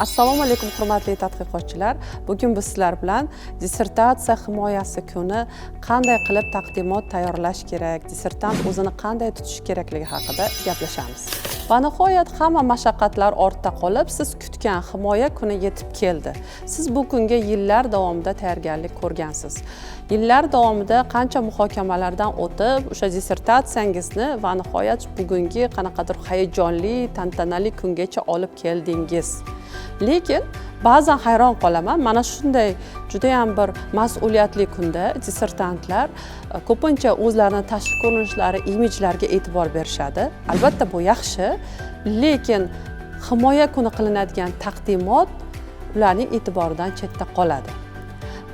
Assalomu alaykum hurmatli tadqiqotchilar. Bugun biz sizlar bilan dissertatsiya himoyasi kuni qanday qilib taqdimot tayyorlash kerak, dissertant o'zini qanday tutish kerakligi haqida gaplashamiz. Va nihoyat hamma mashaqqatlar ortda qolib, siz kutgan himoya kuni yetib keldi. Siz bu kunga yillar davomida tayyorgarlik ko'rgansiz. Yillar davomida qancha muhokamalardan o'tib, o'sha dissertatsiyangizni va nihoyat bugungi qanaqadir hayajonli, tantanali kungacha olib keldingiz. Lekin ba'zan hayron qolaman, mana shunday juda ham bir mas'uliyatli kunda dissertantlar ko'pincha o'zlarining tashqi ko'rinishlari, imijlariga e'tibor berishadi. Albatta bu yaxshi, lekin himoya kuni qilinadigan taqdimot ularning e'tiboridan chetda qoladi.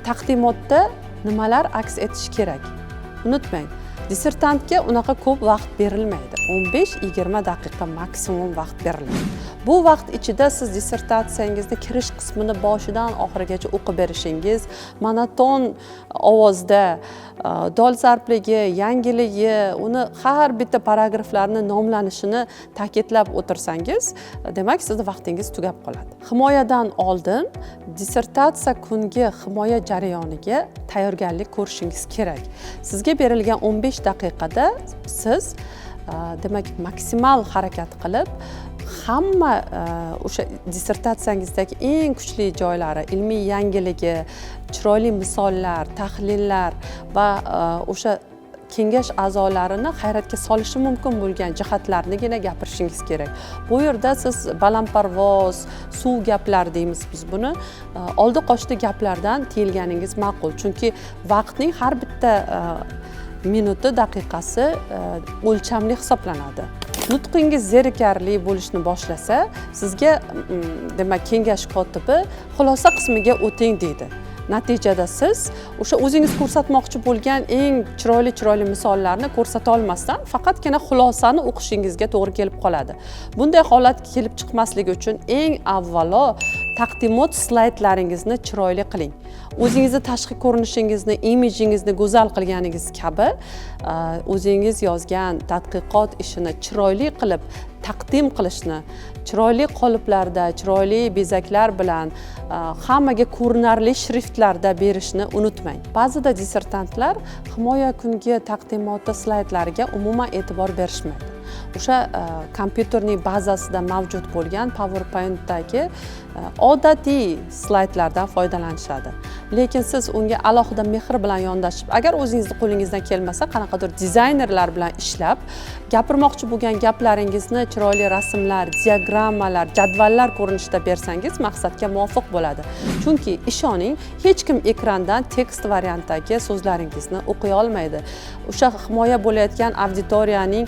Taqdimotda nimalar aks etishi kerak? Unutmang, dissertantga unaqa ko'p vaqt berilmaydi. 15-20 daqiqa maksimum vaqt beriladi. Bu vaqt ichida siz dissertatsiyangizni kirish qismini boshidan oxirigacha o'qib berishingiz, monoton ovozda dolzarbligi, yangiligi, uni har bitta paragraflarning nomlanishini ta'kidlab o'tirsangiz, demak sizning vaqtingiz tugab qoladi. Himoyadan oldin dissertatsiya kungi himoya jarayoniga tayyorgarlik ko'rishingiz kerak. Sizga berilgan 15 daqiqada siz demak maksimal harakat qilib hamma o'sha dissertatsiyangizdagi eng kuchli joylari, ilmiy yangiligi, chiroyli misollar, tahlillar va o'sha kengash a'zolarini hayratga solishi mumkin bo'lgan jihatlarnigina gapirishingiz kerak. Bu yerda siz balandparvoz, suv gaplar deymiz biz buni, oldi qochdi gaplardan tiyilganingiz ma'qul. Chunki vaqtning har bitta minuti, daqiqasi o'lchamli hisoblanadi. Nutqingiz zerikarli bo'lishni boshlasa, sizga demak kengash kotibi xulosa qismiga o'ting deydi. Natijada siz o'sha o'zingiz ko'rsatmoqchi bo'lgan eng chiroyli misollarni ko'rsata olmasdan faqatgina xulosani o'qishingizga to'g'ri kelib qoladi. Bunday holat kelib chiqmasligi uchun eng avvalo taqdimot slaydlaringizni chiroyli qiling. O'zingizni tashqi ko'rinishingizni, imijingizni go'zal qilganingiz kabi, o'zingiz yozgan tadqiqot ishini chiroyli qilib taqdim qilishni, chiroyli qoliplarda, chiroyli bezaklar bilan hammaga ko'rinarli shriftlarda berishni unutmang. Ba'zida dissertantlar himoya kungi taqdimoti slaydlariga umuman e'tibor berishmaydi. O'sha kompyuterning bazasida mavjud bo'lgan PowerPoint'dagi odatiy slaydlardan foydalanishadi. Lekin siz unga alohida mehr bilan yondashib, agar o'zingizning qo'lingizdan kelmasa, qanaqadir dizaynerlar bilan ishlab, gapirmoqchi bo'lgan gaplaringizni chiroyli rasmlar, diagrammalar, jadvallar ko'rinishida bersangiz, maqsadga muvofiq bo'ladi. Chunki ishoning, hech kim ekrandan tekst variantdagi so'zlaringizni o'qiy olmaydi. O'sha himoya bo'layotgan auditoriyaning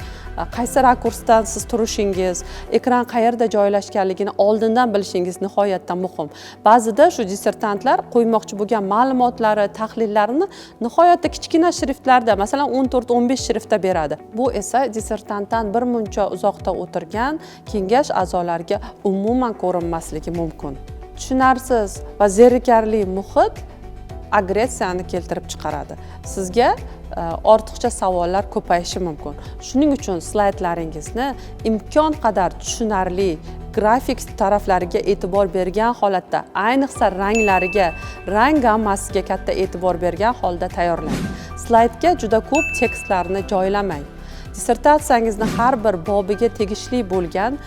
qaysi rakursdan siz turishingiz, ekran qayerda joylashganligini oldindan bilishingiz nihoyatda muhim. Ba'zida shu dissertantlar qo'ymoqchi bo'lgan ma'lumotlari, tahlillarini nihoyatda kichkina shriftlarda, masalan 14-15 shriftda beradi. Bu esa dissertantdan bir muncha uzoqda o'tirgan kengash a'zolariga umuman ko'rinmasligi mumkin. Tushunarsiz va zerikarli muhit agressiyani keltirib chiqaradi. Sizga ortiqcha savollar ko'payishi mumkin. Shuning uchun slaydlaringizni imkon qadar tushunarli, grafik taraflariga e'tibor bergan holatda, ayniqsa ranglariga, rang gammasiga katta e'tibor bergan holda tayyorlang. Slaydga juda ko'p tekstlarni joylamang. Dissertatsiyangizni har bir bobiga tegishli bo'lgan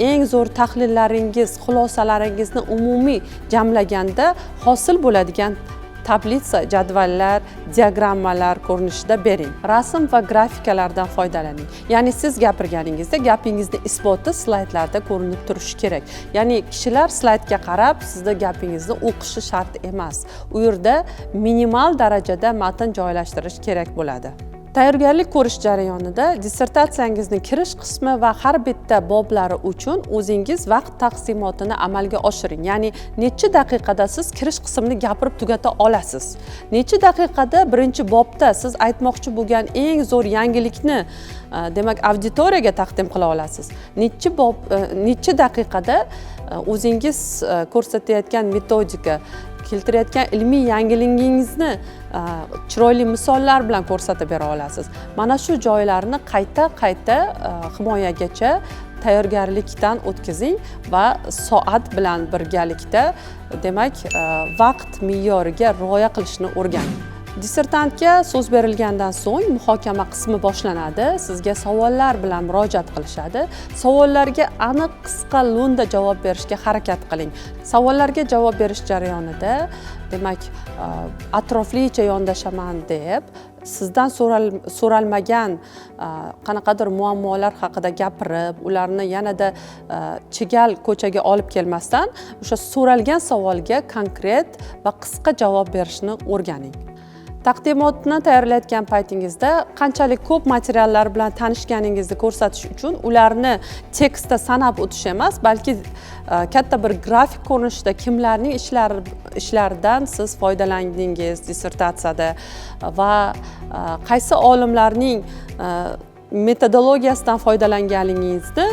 eng zo'r tahlillaringiz, xulosalaringizni umumiy jamlaganda hosil bo'ladigan tablitsa, jadvallar, diagrammalar ko'rinishida bering. Rasm va grafikalardan foydalaning. Ya'ni siz gapirganingizda gapingizni isboti slaydlarda ko'rinib turishi kerak. Ya'ni kishilar slaydga qarab sizning gapingizni o'qishi shart emas. U yerda minimal darajada matn joylashtirish kerak bo'ladi. Tayyorgarlik ko'rish jarayonida dissertatsiyangizning kirish qismi va har bitta boblari uchun o'zingiz vaqt taqsimotini amalga oshiring. Ya'ni necha daqiqada siz kirish qismini gapirib tugata olasiz. Necha daqiqada birinchi bobda siz aytmoqchi bo'lgan eng zo'r yangilikni demak auditoriyaga taqdim qila olasiz. Necha daqiqada o'zingiz ko'rsatayotgan metodika, keltirayotgan ilmiy yangiligingizni chiroyli misollar bilan ko'rsatib bera olasiz. Mana shu joylarni qayta himoyagacha tayyorgarlikdan o'tkazing va soat bilan birgalikda demak vaqt me'yoriga rioya qilishni o'rganing. Dissertantga so'z berilgandan so'ng muhokama qismi boshlanadi. Sizga savollar bilan murojaat qilishadi. Savollarga aniq, qisqa, lo'nda javob berishga harakat qiling. Savollarga javob berish jarayonida demak atroflicha yondashaman deb sizdan so'ralmagan qanaqadir muammolar haqida gapirib, ularni yanada chigal ko'chaga olib kelmasdan o'sha so'ralgan savolga konkret va qisqa javob berishni o'rganing. Taqdimotni tayyorlayotgan paytingizda qanchalik ko'p materiallar bilan tanishganingizni ko'rsatish uchun ularni tekstda sanab o'tish emas, balki katta bir grafik ko'rinishda kimlarning ishlaridan siz foydalandingiz dissertatsiyada va qaysi olimlarning metodologiyasidan foydalanganingizni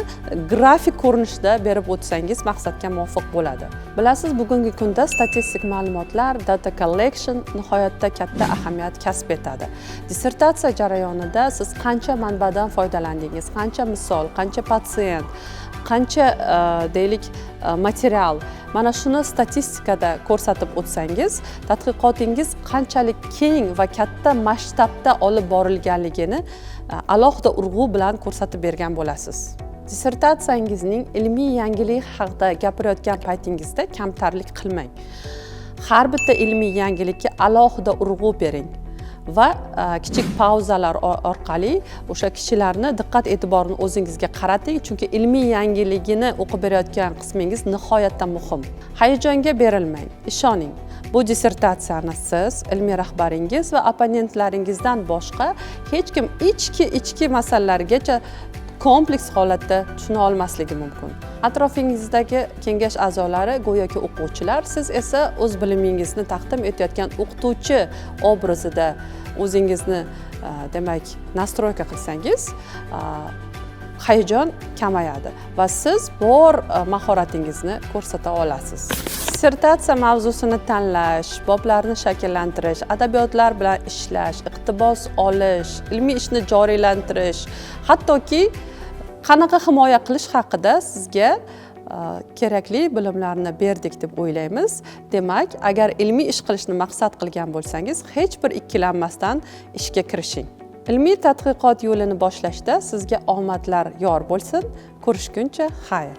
grafik ko'rinishda berib o'tsangiz maqsadga muvofiq bo'ladi. Bilasiz, bugungi kunda statistik ma'lumotlar, data collection nihoyatda katta ahamiyat kasb etadi. Dissertatsiya jarayonida siz qancha manbadan foydalandingiz, qancha misol, qancha patsient, qancha deylik material, mana shuni statistikada ko'rsatib o'tsangiz, tadqiqotingiz qanchalik keng va katta masshtabda olib borilganligini alohida urg'u bilan ko'rsatib bergan bo'lasiz. Dissertatsiyangizning ilmiy yangilik haqida gapirayotgan paytingizda kamtarlik qilmang. Har bitta ilmiy yangilikka alohida urg'u bering va kichik pauzalar orqali o'sha kishilarni diqqat e'tiborini o'zingizga qarating, chunki ilmiy yangiligini o'qib berayotgan qismingiz nihoyatda muhim. Hayajonga berilmang, ishoning. Bu dissertatsiyani siz, ilmiy rahbaringiz va opponentlaringizdan boshqa hech kim ichki masalalargacha kompleks holatda tushuna olmasligi mumkin. Atrofingizdagi kengash a'zolari go'yoki o'quvchilar, siz esa o'z bilimingizni taqdim etayotgan o'qituvchi obrazida o'zingizni demak nastroyka qilsangiz, hayajon kamayadi va siz bor mahoratingizni ko'rsata olasiz. Dissertatsiya mavzusini tanlash, boblarni shakllantirish, adabiyotlar bilan ishlash, iqtibos olish, ilmiy ishni joriylantirish, hattoki qanaqa himoya qilish haqida sizga kerakli bilimlarni berdik deb o'ylaymiz. Demak, agar ilmiy ish qilishni maqsad qilgan bo'lsangiz, hech bir ikkilanmasdan ishga kirishing. Ilmiy tadqiqot yo'lini boshlashda sizga omadlar yor bo'lsin. Ko'rishguncha xayr.